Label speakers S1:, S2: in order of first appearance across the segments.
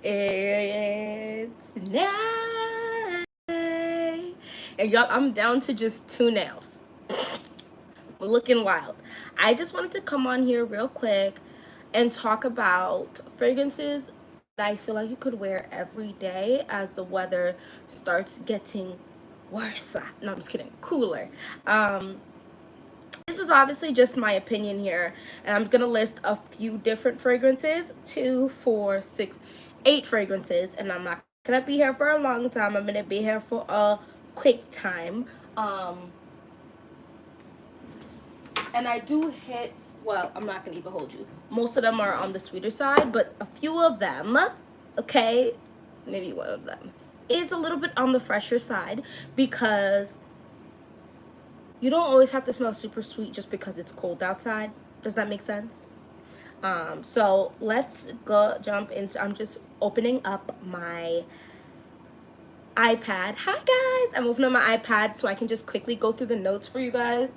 S1: It's night. And y'all, I'm down to just two nails. Looking wild. I just wanted to come on here real quick and talk about fragrances that I feel like you could wear every day as the weather starts getting worse. No, I'm just kidding. Cooler. Um, this is obviously just my opinion here, and I'm gonna list a few different fragrances, 2, 4, 6, 8 fragrances, and I'm not gonna be here for a long time. I'm gonna be here for a quick time. And I do hit, well, I'm not gonna even hold you. Most of them are on the sweeter side, but a few of them, okay, maybe one of them, is a little bit on the fresher side because you don't always have to smell super sweet just because it's cold outside. Does that make sense? So let's go jump into, I'm just opening up my iPad. Hi guys, I'm opening up my iPad so I can just quickly go through the notes for you guys.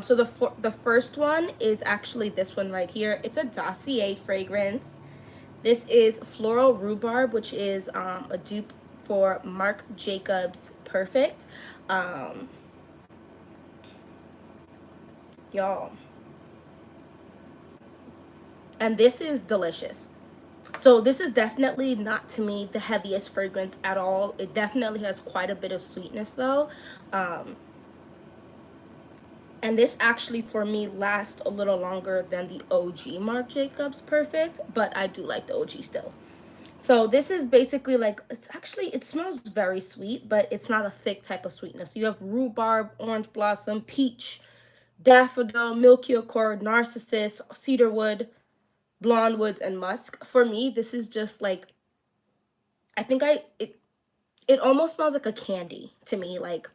S1: So the first one is actually this one right here. It's a Dossier fragrance. This is Floral Rhubarb, which is a dupe for Marc Jacobs Perfect. Y'all, and this is delicious. So this is definitely not, to me, the heaviest fragrance at all. It definitely has quite a bit of sweetness though. And this actually for me lasts a little longer than the OG Marc Jacobs Perfect, but I do like the OG still. So this is basically like, it's actually, it smells very sweet, but it's not a thick type of sweetness. You have rhubarb, orange blossom, peach, daffodil, milky accord, narcissus, cedarwood, blonde woods, and musk. For me, this is just like, I think it almost smells like a candy to me. Like,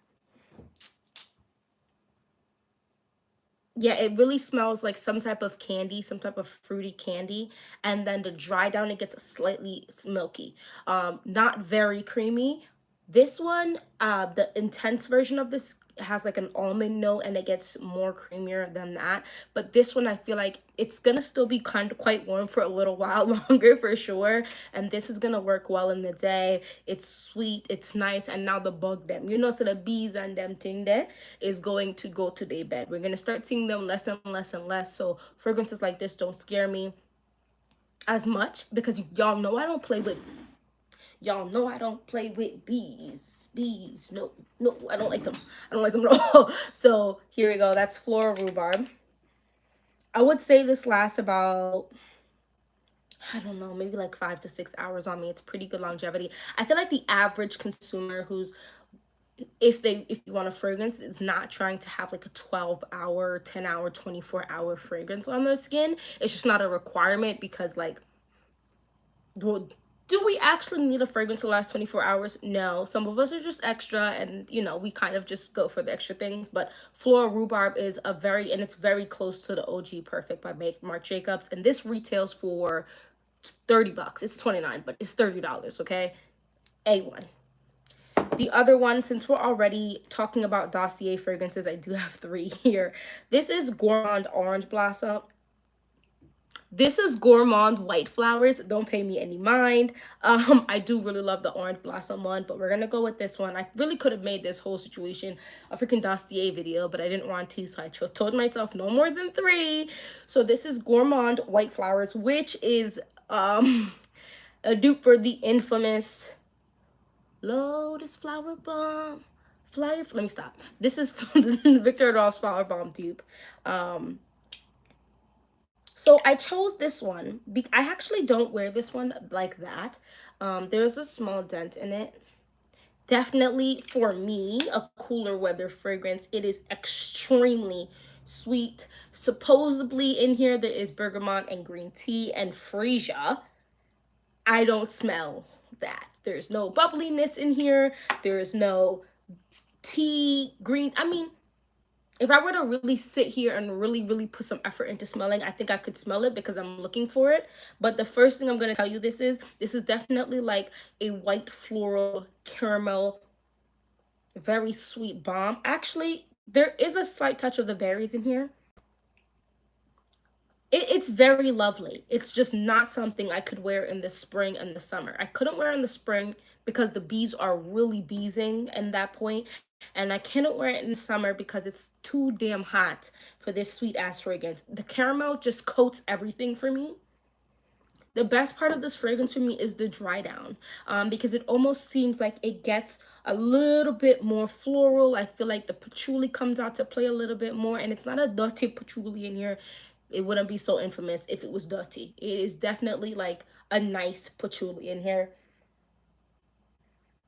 S1: yeah, it really smells like some type of candy, some type of fruity candy. And then the dry down, it gets slightly milky. Not very creamy. This one, the intense version of this has like an almond note and it gets more creamier than that. But this one, I feel like it's gonna still be kind of quite warm for a little while longer for sure. And this is gonna work well in the day. It's sweet, it's nice, and now the bug them, you know, so the bees and them thing there is going to go to their bed. We're gonna start seeing them less and less and less. So fragrances like this don't scare me as much because y'all know I don't play with bees. No, no, I don't like them. I don't like them at all. So here we go. That's Floral Rhubarb. I would say this lasts about, I don't know, maybe like 5 to 6 hours on me. It's pretty good longevity. I feel like the average consumer who's, if you want a fragrance, is not trying to have like a 12-hour, 10-hour, 24-hour fragrance on their skin. It's just not a requirement because like, well, do we actually need a fragrance to last 24 hours? No. Some of us are just extra and, you know, we kind of just go for the extra things. But Floral Rhubarb is and it's very close to the OG Perfect by Marc Jacobs. And this retails for $30. It's 29, but it's $30, okay? A1. The other one, since we're already talking about Dossier fragrances, I do have three here. This is Gourmand Orange Blossom. This is Gourmand White Flowers. Don't pay me any mind. I do really love the Orange Blossom one, but we're gonna go with this one. I really could have made this whole situation a freaking Dossier video, but I didn't want to, so I told myself no more than three. So this is Gourmand White Flowers, which is a dupe for the infamous Lotus Flower Bomb. Let me stop. This is from the Victor Ross Flower Bomb dupe. So I chose this one. I actually don't wear this one like that. There's a small dent in it. Definitely, for me, a cooler weather fragrance. It is extremely sweet. Supposedly in here there is bergamot and green tea and freesia. I don't smell that. There's no bubbliness in here. There is no tea, green. I mean, if I were to really sit here and really put some effort into smelling, I think I could smell it because I'm looking for it. But the first thing I'm going to tell you, this is definitely like a white floral caramel, very sweet bomb. Actually, there is a slight touch of the berries in here. It's very lovely. It's just not something I could wear in the spring and the summer. I couldn't wear in the spring because the bees are really beesing at that point, and I cannot wear it in summer because it's too damn hot for this sweet ass fragrance. The caramel just coats everything for me. The best part of this fragrance for me is the dry down, because it almost seems like it gets a little bit more floral. I feel like the patchouli comes out to play a little bit more, and it's not a dirty patchouli in here. It wouldn't be so infamous if it was dirty. It is definitely like a nice patchouli in here.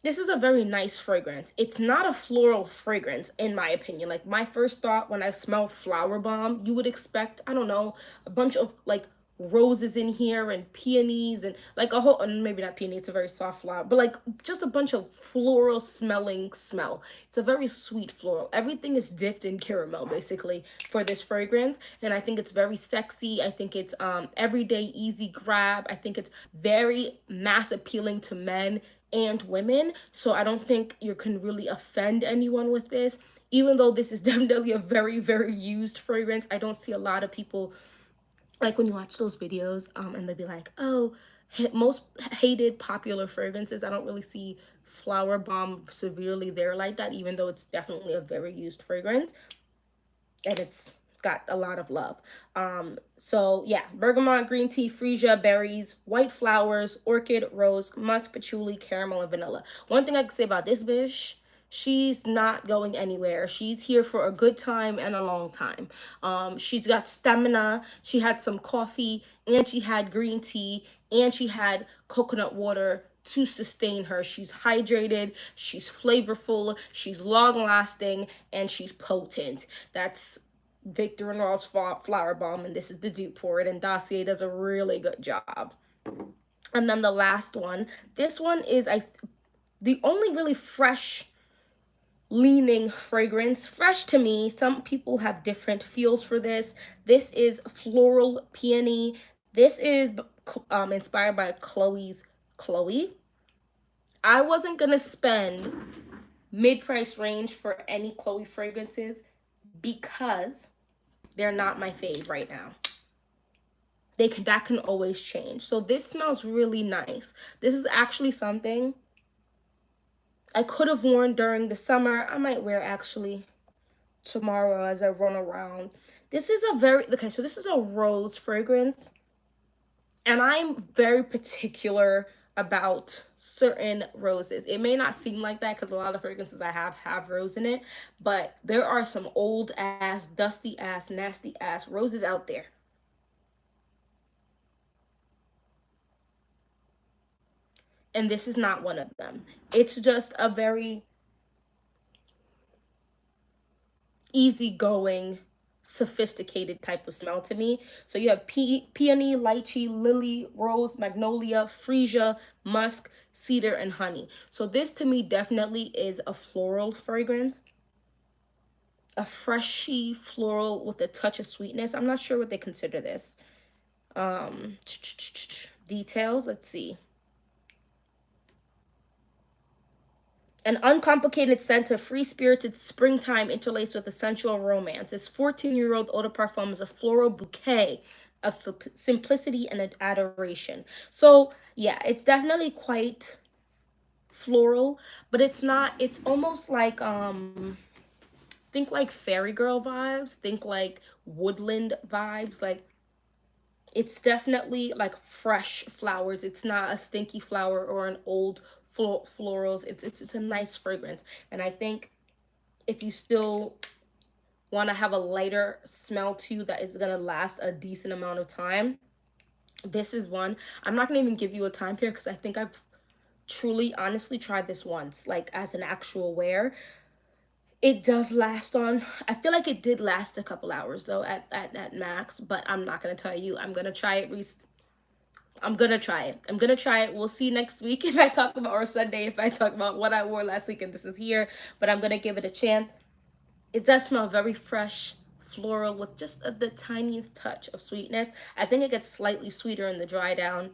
S1: This is a very nice fragrance. It's not a floral fragrance, in my opinion. Like, my first thought when I smell flower bomb, you would expect, I don't know, a bunch of like roses in here and peonies and like a whole, and maybe not peony, it's a very soft flower, but like just a bunch of floral smelling smell. It's a very sweet floral. Everything is dipped in caramel basically for this fragrance, and I think it's very sexy. I think it's everyday easy grab. I think it's very mass appealing to men and women. So I don't think you can really offend anyone with this. Even though this is definitely a very, very used fragrance, I don't see a lot of people, like when you watch those videos, and they'll be like, oh, most hated popular fragrances. I don't really see Flower Bomb severely there like that, even though it's definitely a very used fragrance and it's got a lot of love. So yeah, bergamot, green tea, freesia, berries, white flowers, orchid, rose, musk, patchouli, caramel, and vanilla. One thing I can say about this bitch, she's not going anywhere. She's here for a good time and a long time. She's got stamina. She had some coffee, and she had green tea, and she had coconut water to sustain her. She's hydrated, she's flavorful, she's long lasting, and she's potent. That's Victor and Ross Flower Bomb, and this is the dupe for it. And Dossier does a really good job. And then the last one, this one is the only really fresh leaning fragrance. Fresh to me. Some people have different feels for this. This is Floral Peony. This is inspired by Chloe. I wasn't gonna spend mid-price range for any Chloe fragrances because they're not my fave right now. That can always change. So this smells really nice. This is actually something I could have worn during the summer. I might wear actually tomorrow as I run around. This is a very, okay, so this is a rose fragrance. And I'm very particular about certain roses. It may not seem like that because a lot of fragrances I have rose in it, but there are some old ass, dusty ass, nasty ass roses out there. And this is not one of them. It's just a very easygoing, sophisticated type of smell to me. So you have peony, lychee, lily, rose, magnolia, freesia, musk, cedar, and honey. So this to me definitely is a floral fragrance. A freshy floral with a touch of sweetness. I'm not sure what they consider this. Um, Details, let's see. An uncomplicated scent of free-spirited springtime interlaced with a sensual romance. This 14-year-old eau de parfum is a floral bouquet of simplicity and adoration. So, yeah, it's definitely quite floral, but it's not, it's almost like, think like fairy girl vibes, think like woodland vibes, like it's definitely like fresh flowers. It's not a stinky flower or an old florals. It's a nice fragrance, and I think if you still want to have a lighter smell too that is gonna last a decent amount of time, this is one. I'm not gonna even give you a time period because I think I've truly honestly tried this once, like as an actual wear. It does last on, I feel like it did last a couple hours though at max, but I'm not gonna tell you. I'm gonna try it I'm gonna try it. I'm gonna try it. We'll see next week if I talk about, or Sunday if I talk about what I wore last week and this is here. But I'm gonna give it a chance. It does smell very fresh, floral with just the tiniest touch of sweetness. I think it gets slightly sweeter in the dry down.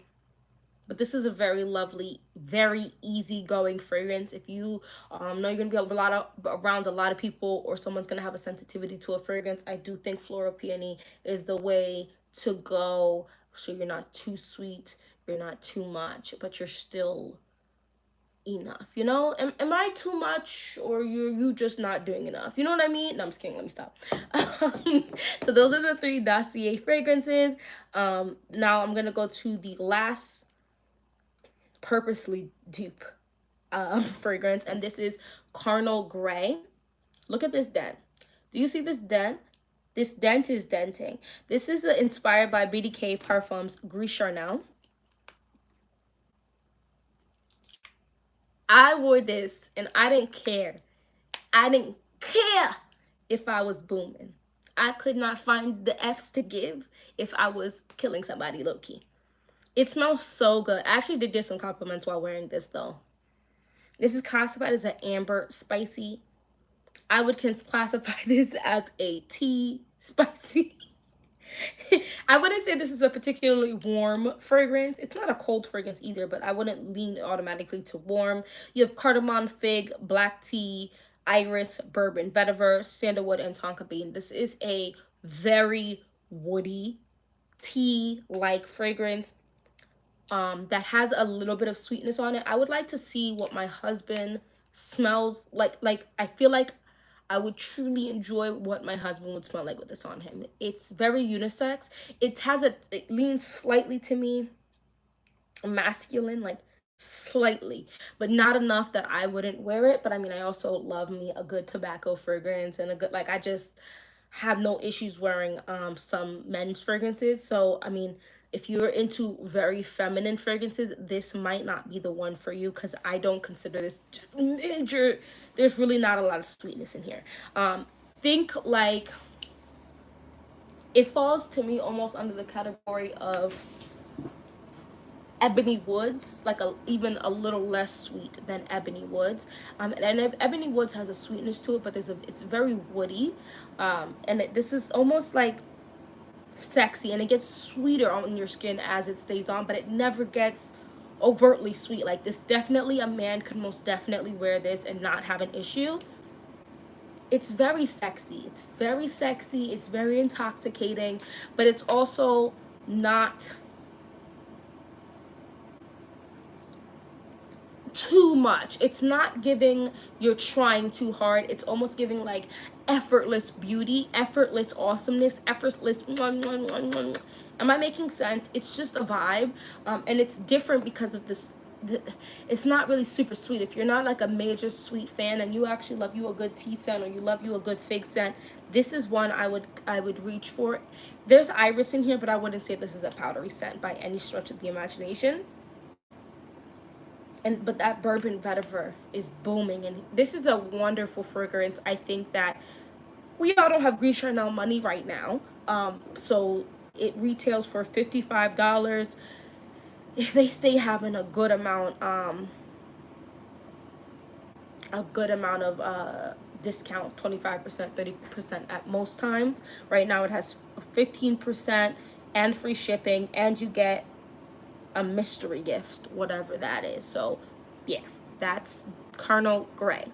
S1: But this is a very lovely, very easygoing fragrance. If you know you're gonna be around a lot of people, or someone's gonna have a sensitivity to a fragrance, I do think floral peony is the way to go, so you're not too sweet, you're not too much, but you're still enough. You know, am I too much, or you just not doing enough? You know what I mean? No, I'm just kidding. Let me stop. So those are the three Dossier fragrances. Now I'm gonna go to the last purposely dupe fragrance, and this is Carnal Gray. Look at this dent. Do you see this dent? This dent is denting. This is inspired by BDK Parfums Gris Charnel. I wore this and I didn't care. I didn't care if I was booming. I could not find the F's to give if I was killing somebody low key. It smells so good. I actually did get some compliments while wearing this though. This is classified as an amber spicy. I would classify this as a tea spicy. I wouldn't say this is a particularly warm fragrance. It's not a cold fragrance either, but I wouldn't lean automatically to warm. You have cardamom, fig, black tea, iris, bourbon, vetiver, sandalwood, and tonka bean. This is a very woody tea-like fragrance that has a little bit of sweetness on it. I would like to see what my husband smells like. I feel like I would truly enjoy what my husband would smell like with this on him. It's very unisex. It leans slightly to me masculine, like slightly, but not enough that I wouldn't wear it. But I mean, I also love me a good tobacco fragrance and a good, like, I just have no issues wearing some men's fragrances. So I mean, if you're into very feminine fragrances, this might not be the one for you, because I don't consider this major. There's really not a lot of sweetness in here. Think like it falls to me almost under the category of Ebony Woods, like even a little less sweet than Ebony Woods. And Ebony Woods has a sweetness to it, but it's very woody. This is almost like sexy, and it gets sweeter on your skin as it stays on, but it never gets overtly sweet. Like this, definitely a man could most definitely wear this and not have an issue. It's very sexy. It's very sexy. It's very intoxicating, but it's also not too much. It's not giving you're trying too hard. It's almost giving like effortless beauty, effortless awesomeness, effortless. Am I making sense? It's just a vibe, and it's different because of this. It's not really super sweet. If you're not like a major sweet fan and you actually love you a good tea scent, or you love you a good fig scent, this is one I would reach for. There's iris in here, but I wouldn't say this is a powdery scent by any stretch of the imagination. But that bourbon vetiver is booming, and this is a wonderful fragrance. I think that we all don't have Gris Charnel money right now, so it retails for $55. If they stay having a good amount of discount, 25%, 30% at most times. Right now it has 15% and free shipping, and you get a mystery gift, whatever that is. So yeah, that's Carnal Gray.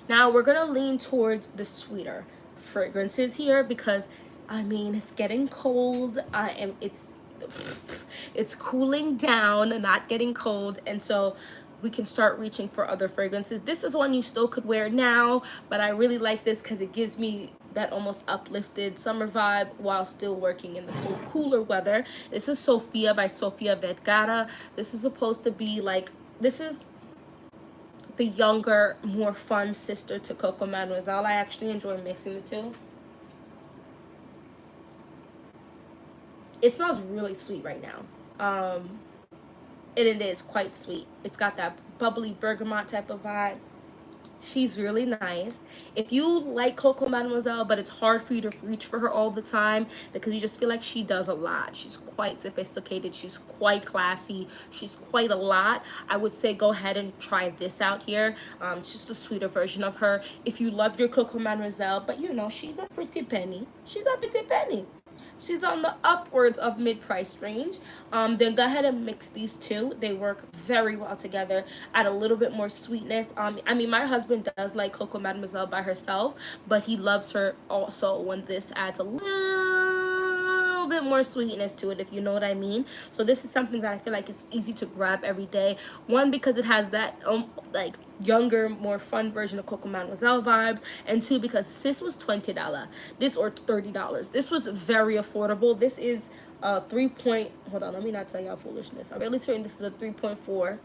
S1: Now we're gonna lean towards the sweeter fragrances here, because I mean, it's getting cold. It's cooling down, not getting cold, and so we can start reaching for other fragrances. This is one you still could wear now, but I really like this because it gives me that almost uplifted summer vibe while still working in the cooler weather. This is Sofia by Sofia Vergara. This is supposed to be like, this is the younger, more fun sister to Coco Mademoiselle. I actually enjoy mixing the two. It smells really sweet right now. And it is quite sweet. It's got that bubbly bergamot type of vibe. She's really nice. If you like Coco Mademoiselle, but it's hard for you to reach for her all the time because you just feel like she does a lot. She's quite sophisticated. She's quite classy. She's quite a lot. I would say go ahead and try this out here. It's just a sweeter version of her. If you love your Coco Mademoiselle, but you know, she's a pretty penny. She's a pretty penny. She's on the upwards of mid-price range. Then go ahead and mix these two. They work very well together. Add a little bit more sweetness. I mean, my husband does like Coco Mademoiselle by herself, but he loves her also when this adds a little little bit more sweetness to it, if you know what I mean. So this is something that I feel like it's easy to grab every day. One, because it has that like younger, more fun version of Coco Mademoiselle vibes, and two, because sis was $20, this or $30. This was very affordable. This is 3 point, hold on, let me not tell y'all foolishness. I'm really certain this is a 3.4.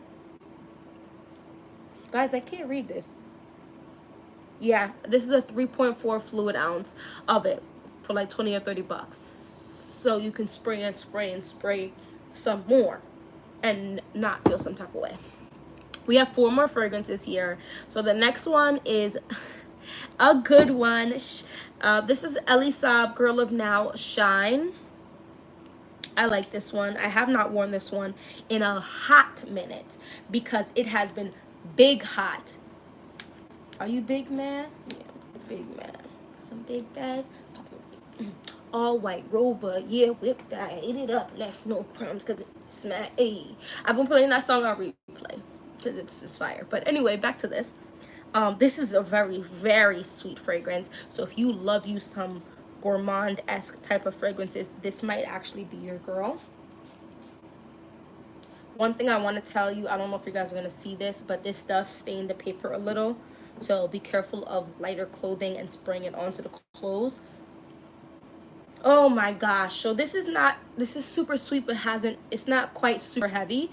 S1: Guys, I can't read this. Yeah, this is a 3.4 fluid ounce of it for like 20 or 30 bucks. So you can spray and spray and spray some more and not feel some type of way. We have 4 more fragrances here. So the next one is a good one. This is Elie Saab, Girl of Now, Shine. I like this one. I have not worn this one in a hot minute because it has been big hot. Are you big, man? Yeah, big man. Some big bags. All white Rover, yeah, whip that, ate it up, left no crumbs because it smack. Ayy, I've been playing that song on replay because it's just fire. But anyway, back to this. This is a very, very sweet fragrance. So if you love you some gourmand-esque type of fragrances, this might actually be your girl. One thing I want to tell you, I don't know if you guys are going to see this, but this does stain the paper a little. So be careful of lighter clothing and spraying it onto the clothes. Oh my gosh. So this is super sweet, but it's not quite super heavy.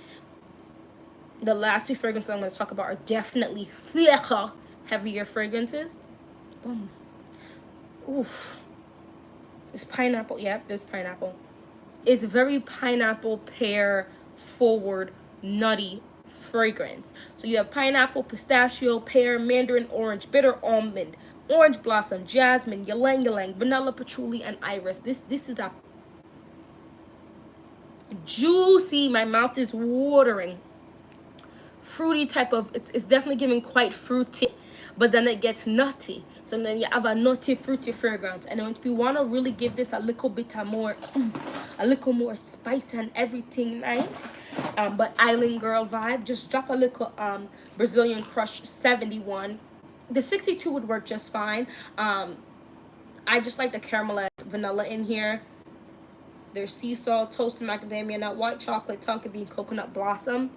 S1: The last 2 fragrances I'm going to talk about are definitely thicker, heavier fragrances. Boom. Oof. It's pineapple. Yep, there's pineapple. It's very pineapple, pear, forward, nutty fragrance. So you have pineapple, pistachio, pear, mandarin orange, bitter almond, orange blossom, jasmine, ylang ylang, vanilla patchouli, and iris. This is a juicy, my mouth is watering, fruity type of, it's definitely giving quite fruity, but then it gets nutty. So then you have a nutty, fruity fragrance. And then if you want to really give this a little bit more, a little more spice and everything nice, but island girl vibe, just drop a little Brazilian Crush 71. The 62 would work just fine. I just like the caramel vanilla in here. There's sea salt, toasted macadamia nut, white chocolate, tonka bean, coconut blossom.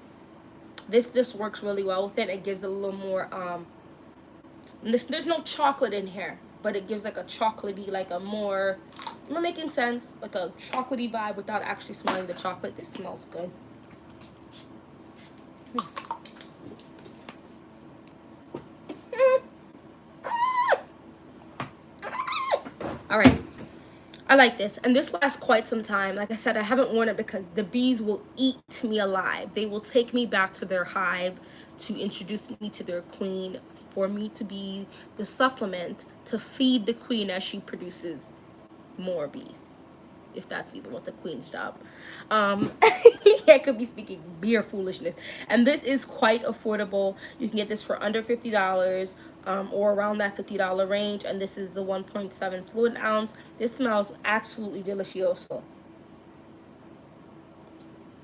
S1: This works really well with it. It gives a little more there's no chocolate in here, but it gives like a chocolatey, like a more, am I making sense? Like a chocolatey vibe without actually smelling the chocolate. This smells good. All right, I like this, and this lasts quite some time. Like I said, I haven't worn it because the bees will eat me alive. They will take me back to their hive to introduce me to their queen, for me to be the supplement to feed the queen as she produces more bees, if that's even what the queen's job. I could be speaking beer foolishness. And this is quite affordable. You can get this for under $50, or around that $50 range. And this is the 1.7 fluid ounce. This smells absolutely delicioso.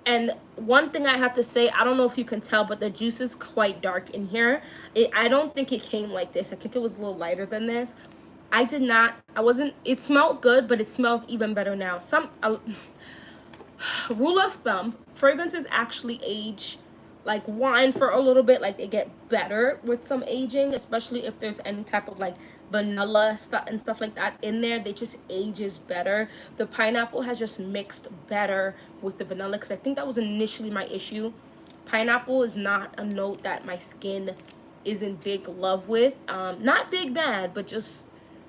S1: And one thing I have to say, I don't know if you can tell, but the juice is quite dark in here. I don't think it came like this. I think it was a little lighter than this. It smelled good, but it smells even better now. Rule of thumb, fragrances actually age like wine for a little bit. Like, they get better with some aging, especially if there's any type of like vanilla stuff and stuff like that in there. They just ages better. The pineapple has just mixed better with the vanilla, because I think that was initially my issue. Pineapple is not a note that my skin is in big love with. Not big bad, but just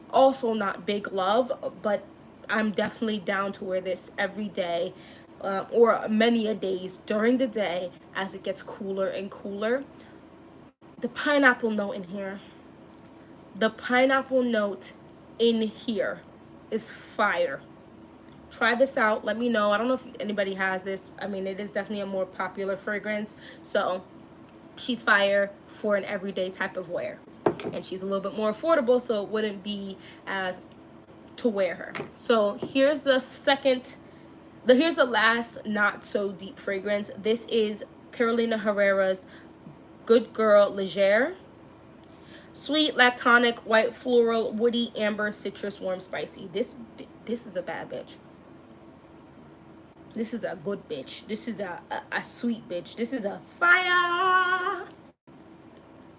S1: also not big love. But I'm definitely down to wear this every day, or many a days during the day as it gets cooler and cooler. The pineapple note in here, is fire. Try this out. Let me know. I don't know if anybody has this. I mean, it is definitely a more popular fragrance. So she's fire for an everyday type of wear. And she's a little bit more affordable, so it wouldn't be as to wear her. So here's the last not so deep fragrance. This is Carolina Herrera's Good Girl Légère. Sweet, lactonic, white floral, woody, amber, citrus, warm, spicy. This is a bad bitch. This is a good bitch. This is a sweet bitch. This is a fire.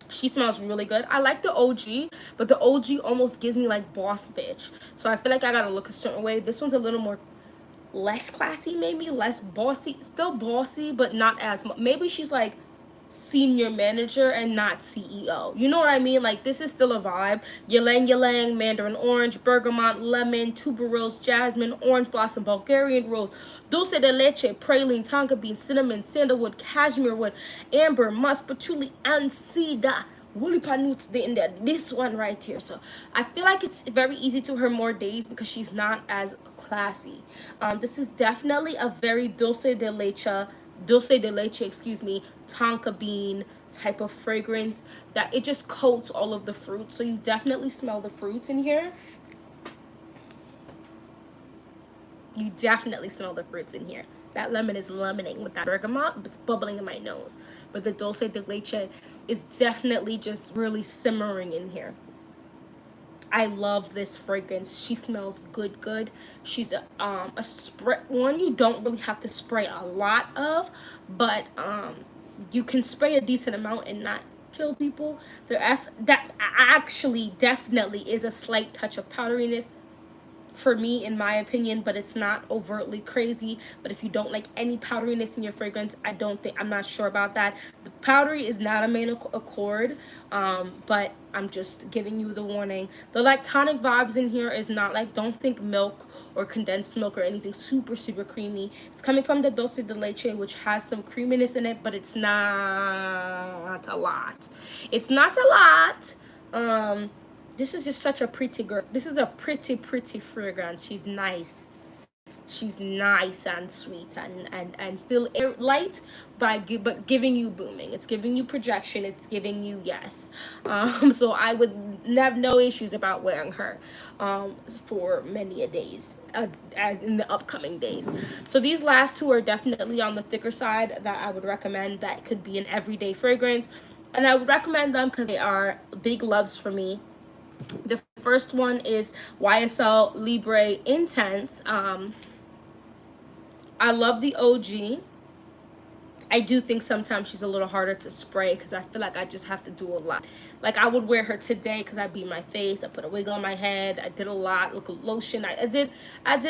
S1: She smells really good. I like the OG, but the OG almost gives me like boss bitch. So I feel like I gotta look a certain way. This one's a little more less classy, maybe less bossy, still bossy, but not as much. Maybe she's like senior manager and not CEO. You know what I mean? Like, this is still a vibe. Ylang ylang, mandarin orange, bergamot, lemon, tuberose, jasmine, orange blossom, Bulgarian rose, dulce de leche, praline, tonka bean, cinnamon, sandalwood, cashmere wood, amber, musk, patchouli, and cedar. Woolly Panoots in there. This one right here. So I feel like it's very easy to her more days because she's not as classy. This is definitely a very dulce de leche, excuse me, tonka bean type of fragrance that it just coats all of the fruits. So you definitely smell the fruits in here. You definitely smell the fruits in here. That lemon is lemoning with that bergamot, but it's bubbling in my nose. But the dulce de leche is definitely just really simmering in here. I love this fragrance. She smells good. She's a spray one you don't really have to spray a lot of, but you can spray a decent amount and not kill people. That actually definitely is a slight touch of powderiness for me, in my opinion, but it's not overtly crazy. But if you don't like any powderiness in your fragrance, I'm not sure about that. The powdery is not a main accord, but I'm just giving you the warning. The lactonic vibes in here is not like, don't think milk or condensed milk or anything super creamy. It's coming from the dulce de leche, which has some creaminess in it, but it's not a lot. It's not a lot. This is just such a pretty girl. This is a pretty fragrance. She's nice. She's nice and sweet and still light, but giving you booming. It's giving you projection. It's giving you yes. So I would have no issues about wearing her for many a days, as in the upcoming days. So these last two are definitely on the thicker side that I would recommend. That could be an everyday fragrance, and I would recommend them because they are big loves for me. The first one is YSL Libre Intense. I love the OG. I do think sometimes she's a little harder to spray because I feel like I just have to do a lot. Like, I would wear her today because I beat my face, I put a wig on my head, I did a lot, look, lotion. I did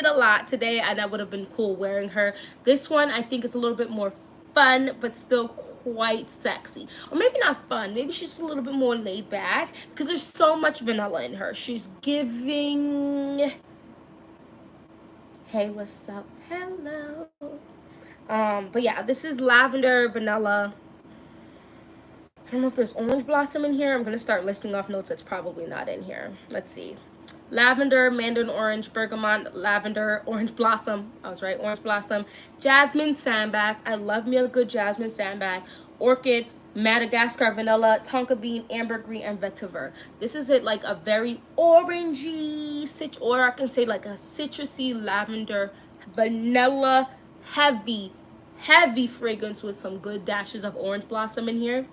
S1: a lot today, and I would have been cool wearing her. This one I think is a little bit more fun, but still quite sexy. Or maybe not fun, maybe she's a little bit more laid back because there's so much vanilla in her. She's giving, hey, what's up, hello. But yeah, this is lavender, vanilla. I don't know if there's orange blossom in here. I'm gonna start listing off notes that's probably not in here. Let's see. Lavender, mandarin orange, bergamot, lavender, orange blossom. I was right, orange blossom. Jasmine sandbag. I love me a good jasmine sandbag. Orchid, Madagascar vanilla, tonka bean, ambergris, and vetiver. This is it, like a very orangey, or I can say like a citrusy lavender, vanilla, heavy fragrance with some good dashes of orange blossom in here.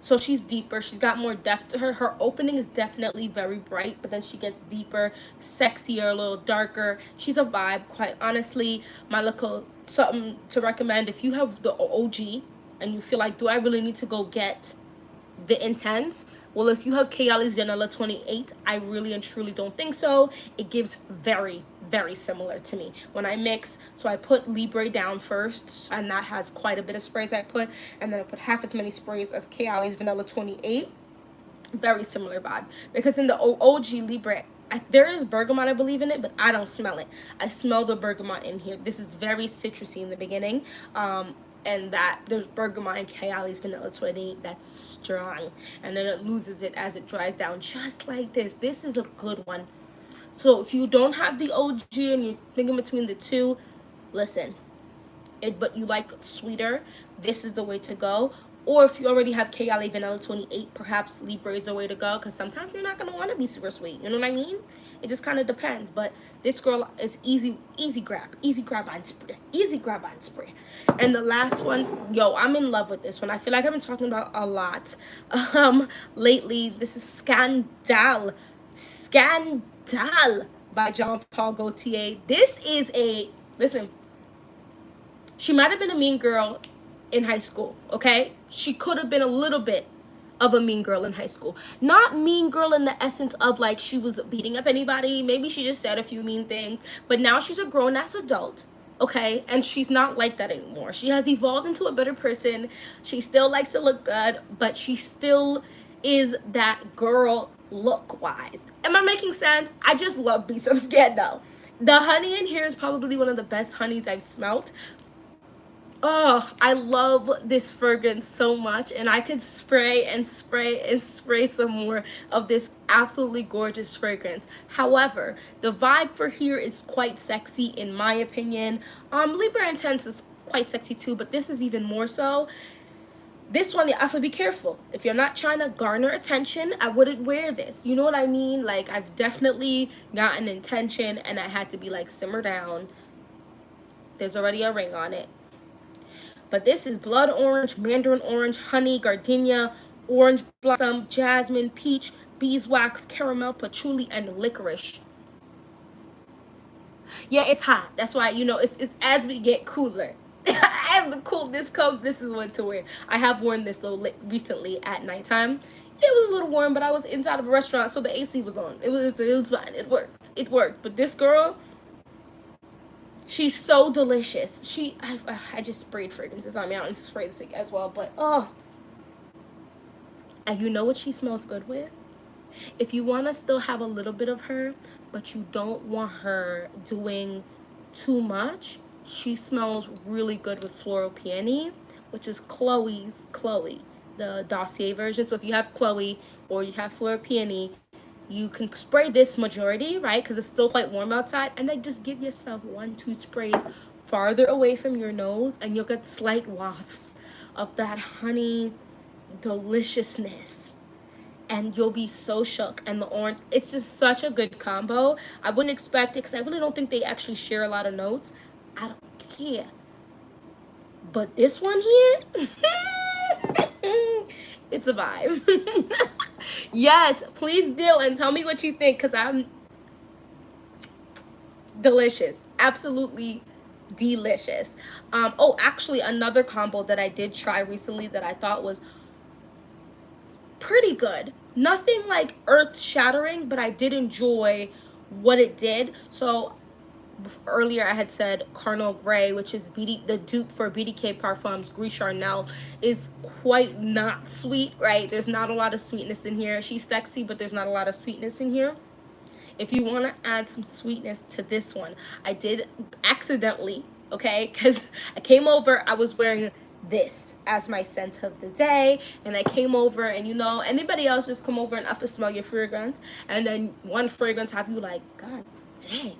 S1: So she's deeper. She's got more depth to her. Her opening is definitely very bright, but then she gets deeper, sexier, a little darker. She's a vibe, quite honestly. My little something to recommend, if you have the OG and you feel like, do I really need to go get the intense? Well, if you have Kayali's Vanilla 28, I really and truly don't think so. It gives very similar to me when I mix. So I put Libre down first, and that has quite a bit of sprays I put, and then I put half as many sprays as Kayali's Vanilla 28. Very similar vibe, because in the OG Libre, there is bergamot, I believe, in it, but I don't smell it. I smell the bergamot in here. This is very citrusy in the beginning, and that there's bergamot and Kayali's Vanilla 28 that's strong, and then it loses it as it dries down, just like this. This is a good one. So if you don't have the OG and you're thinking between the two, listen, but you like sweeter, this is the way to go. Or if you already have Kayali Vanilla 28, perhaps Libre is the way to go, because sometimes you're not going to want to be super sweet. You know what I mean? It just kind of depends. But this girl is easy grab on spray. Easy grab on spray. And the last one, yo, I'm in love with this one. I feel like I've been talking about a lot lately. This is Scandal by Jean Paul Gaultier. This is a, listen, She might have been a mean girl in high school, okay? She could have been a little bit of a mean girl in high school. Not mean girl in the essence of like she was beating up anybody. Maybe she just said a few mean things. But now she's a grown ass adult, okay? And she's not like that anymore. She has evolved into a better person. She still likes to look good, but she still is that girl look wise. Am I making sense? I just love Be So Scared though. The honey in here is probably one of the best honeys I've smelt. Oh, I love this fragrance so much, and I could spray and spray and spray some more of this absolutely gorgeous fragrance. However, the vibe for here is quite sexy in my opinion. Libra Intense is quite sexy too, but this is even more so. This one, you have to be careful. If you're not trying to garner attention, I wouldn't wear this. You know what I mean? Like, I've definitely gotten attention, and I had to be like, simmer down. There's already a ring on it. But this is blood orange, mandarin orange, honey, gardenia, orange blossom, jasmine, peach, beeswax, caramel, patchouli, and licorice. Yeah, it's hot. That's why, you know, it's as we get cooler. As the coolness comes, this is what to wear. I have worn this so recently at nighttime. It was a little warm, but I was inside of a restaurant, so the AC was on. It was fine. It worked. It worked. But this girl, she's so delicious. I just sprayed fragrances on me. I don't need to spray this as well, but oh. And you know what she smells good with? If you want to still have a little bit of her, but you don't want her doing too much, she smells really good with Floral Peony, which is Chloe, the dossier version. So if you have Chloe or you have Floral Peony, you can spray this majority, right? Because it's still quite warm outside. And then just give yourself 1-2 sprays farther away from your nose, and you'll get slight wafts of that honey deliciousness. And you'll be so shook. And the orange, it's just such a good combo. I wouldn't expect it because I really don't think they actually share a lot of notes. I don't care. But this one here, it's a vibe. Yes, please do, and tell me what you think, because I'm delicious. Absolutely delicious. Oh, actually, another combo that I did try recently that I thought was pretty good. Nothing like earth shattering, but I did enjoy what it did. So earlier I had said Carnal Gray, which is the dupe for BDK Parfums Gris Charnel, is quite not sweet, right? There's not a lot of sweetness in here. She's sexy, but there's not a lot of sweetness in here. If you want to add some sweetness to this one, I did accidentally, okay? Because I came over, I was wearing this as my scent of the day, and I came over, and you know, anybody else just come over and have to smell your fragrance, and then one fragrance have you like, God dang.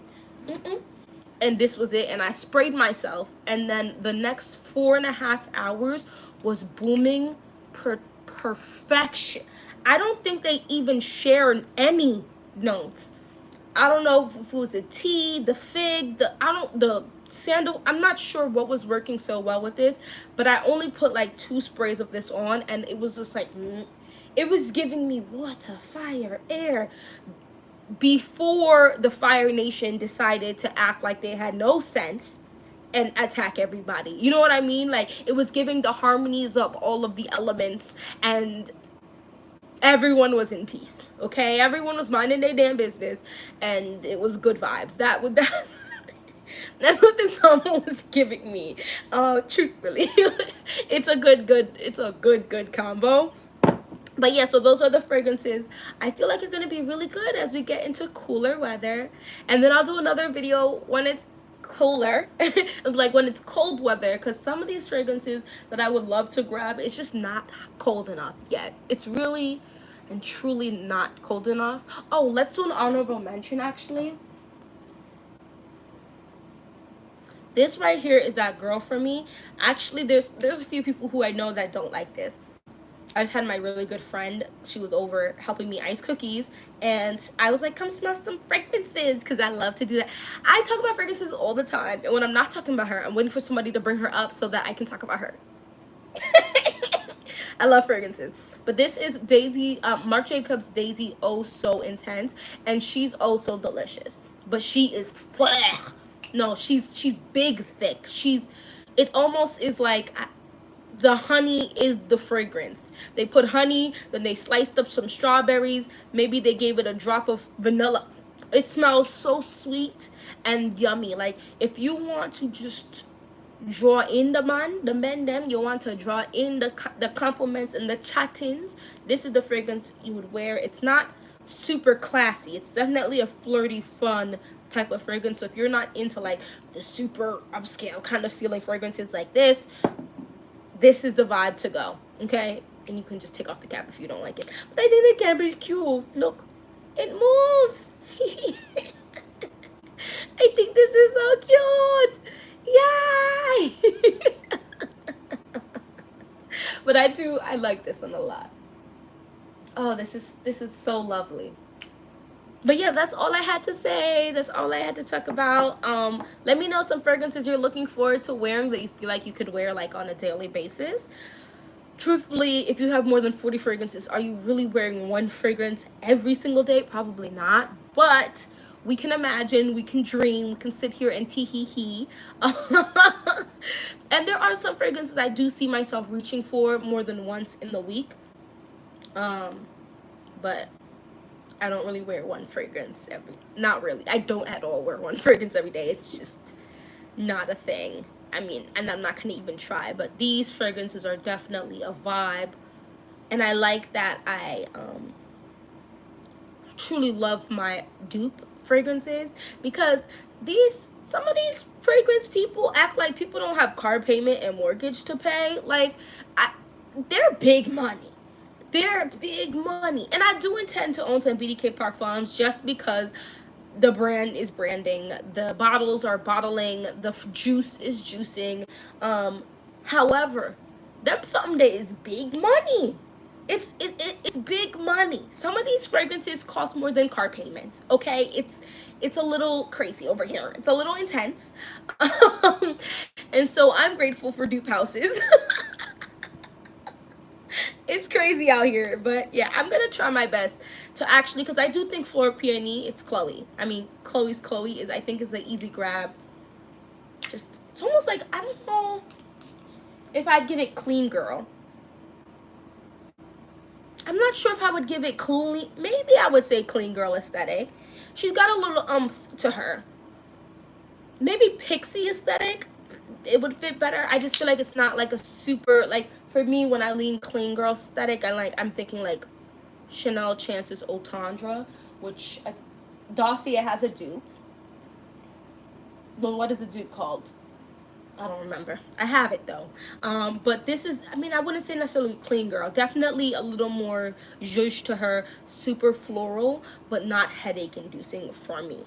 S1: And this was it, and I sprayed myself, and then the next 4.5 hours was booming perfection. I don't think they even share any notes. I don't know if it was the tea, the fig, the sandal. I'm not sure what was working so well with this, but I only put like 2 sprays of this on, and it was just like, it was giving me water, fire, air, before the Fire Nation decided to act like they had no sense and attack everybody. You know what I mean? Like, it was giving the harmonies of all of the elements, and everyone was in peace, okay? Everyone was minding their damn business, and it was good vibes. That's what this combo was giving me. Truthfully. It's a good combo. But yeah, so those are the fragrances. I feel like it's going to be really good as we get into cooler weather. And then I'll do another video when it's cooler, like when it's cold weather, because some of these fragrances that I would love to grab, it's just not cold enough yet. It's really and truly not cold enough. Oh, let's do an honorable mention actually. This right here is that girl for me. Actually, there's a few people who I know that don't like this. I just had my really good friend, she was over helping me ice cookies, and I was like, come smell some fragrances, because I love to do that. I talk about fragrances all the time, and when I'm not talking about her, I'm waiting for somebody to bring her up so that I can talk about her. I love fragrances. But this is Daisy, Marc Jacobs Daisy Oh So Intense, and she's oh so delicious. But she is, no, she's big, thick. She's it almost is like the honey is the fragrance. They put honey, then they sliced up some strawberries, maybe they gave it a drop of vanilla. It smells so sweet and yummy. Like if you want to just draw in the men them, you want to draw in the compliments and the chattings, this is the fragrance you would wear. It's not super classy. It's definitely a flirty, fun type of fragrance. So if you're not into like the super upscale kind of feeling fragrances like this is the vibe to go. Okay, and you can just take off the cap if you don't like it. But I think the cap is cute. Look, it moves. I think this is so cute. Yay! But I like this one a lot. Oh, this is so lovely. But yeah, that's all I had to say. That's all I had to talk about. Let me know some fragrances you're looking forward to wearing that you feel like you could wear like on a daily basis. Truthfully, if you have more than 40 fragrances, are you really wearing one fragrance every single day? Probably not. But we can imagine, we can dream, we can sit here and tee hee hee. And there are some fragrances I do see myself reaching for more than once in the week. But I don't really wear one fragrance not really. I don't at all wear one fragrance every day. It's just not a thing. I mean, and I'm not gonna even try, but these fragrances are definitely a vibe. And I like that I truly love my dupe fragrances, because some of these fragrance people act like people don't have car payment and mortgage to pay. Like, they're big money. They're big money. And I do intend to own some BDK parfums just because the brand is branding, the bottles are bottling, the juice is juicing. However, them something that is big money. It's big money. Some of these fragrances cost more than car payments. Okay, it's a little crazy over here. It's a little intense, and so I'm grateful for dupe houses. It's crazy out here, but yeah, I'm gonna try my best to actually, because I do think Flora Peony, it's Chloe. I mean, Chloe's Chloe is, I think, is an easy grab. Just, it's almost like, I don't know if I'd give it Clean Girl. I'm not sure if I would give it clean. Maybe I would say Clean Girl aesthetic. She's got a little umph to her. Maybe Pixie aesthetic. It would fit better. I just feel like it's not like a super, like, for me, when I lean Clean Girl aesthetic, I'm thinking like Chanel Chance's Otandra, which Dossier has a dupe. Well, what is the dupe called? I don't remember. I have it though. But this is, I mean, I wouldn't say necessarily Clean Girl. Definitely a little more zhuzh to her, super floral, but not headache inducing for me.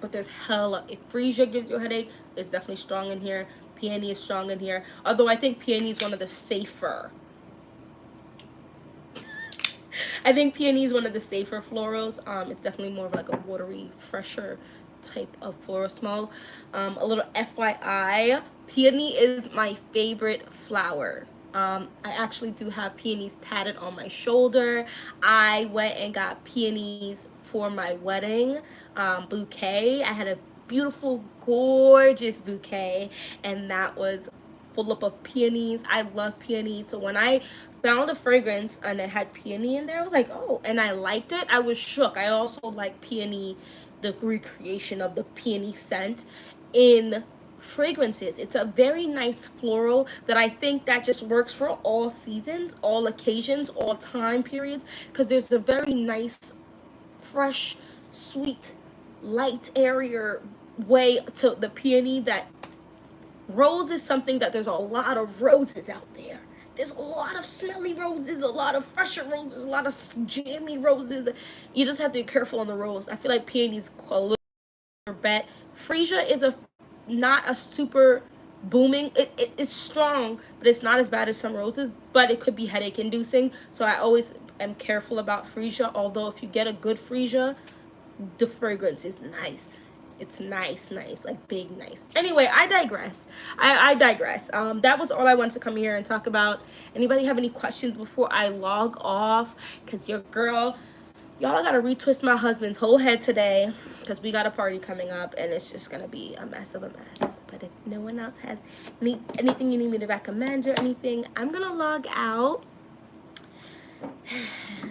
S1: But there's hella, if Freesia gives you a headache, it's definitely strong in here. Peony is strong in here. Although I think Peony is one of the safer. I think Peony is one of the safer florals. It's definitely more of like a watery, fresher type of floral smell. A little FYI, peony is my favorite flower. I actually do have peonies tatted on my shoulder. I went and got peonies for my wedding bouquet. I had a beautiful, gorgeous bouquet, and that was full up of peonies. I love peonies. So when I found a fragrance and it had peony in there, I was like, oh, and I liked it. I was shook. I also like peony, the recreation of the peony scent in fragrances. It's a very nice floral that I think that just works for all seasons, all occasions, all time periods, because there's a very nice, fresh, sweet, light, airier way to the peony. That rose is something that there's a lot of roses out there. There's a lot of smelly roses, a lot of fresher roses, a lot of jammy roses. You just have to be careful on the rose. I feel like peony's a little bet. Freesia is not a super booming. It's strong, but it's not as bad as some roses. But it could be headache inducing. So I always am careful about Freesia. Although if you get a good Freesia, the fragrance is nice. It's nice, like big nice. Anyway, I digress. I digress. That was all I wanted to come here and talk about. Anybody have any questions before I log off? Because your girl, y'all gotta retwist my husband's whole head today, because we got a party coming up and it's just gonna be a mess of a mess. But But if no one else has anything you need me to recommend or anything, I'm gonna log out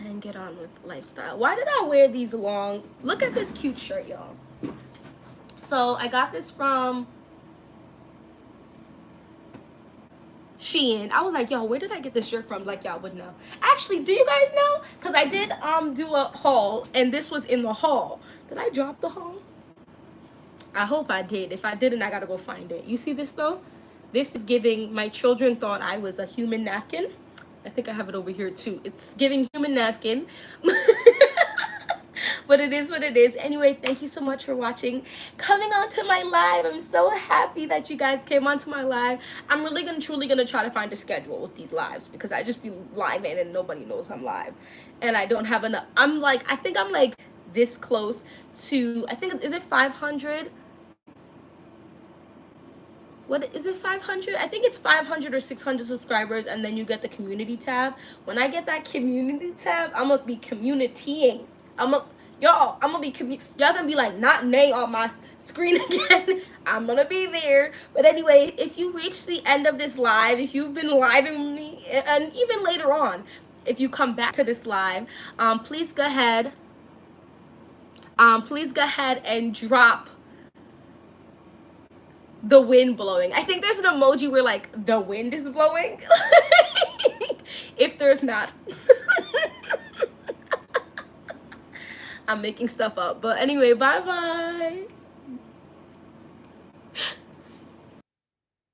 S1: and get on with lifestyle. Why did I wear these long? Look at this cute shirt, y'all. So I got this from Shein. I was like, yo, where did I get this shirt from? Like, y'all would know. Actually, do you guys know? Because I did do a haul, and this was in the haul. Did I drop the haul? I hope I did. If I didn't, I gotta go find it. You see this though? This is giving, my children thought I was a human napkin. I think I have it over here too. It's giving human napkin. But it is what it is. Anyway, thank you so much for watching. Coming on to my live. I'm so happy that you guys came onto my live. I'm really truly gonna try to find a schedule with these lives, because I just be live in and nobody knows I'm live. And I don't have enough. I think I'm like this close to, I think, is it 500? What is it, 500? I think it's 500 or 600 subscribers, and then you get the community tab. When I get that community tab, I'm gonna be communitying. Y'all gonna be like, not Nay on my screen again. I'm gonna be there. But anyway, if you reach the end of this live, if you've been living with me, and even later on, if you come back to this live, please go ahead and drop the wind blowing. I think there's an emoji where like the wind is blowing. If there's not. I'm making stuff up. But anyway, bye bye.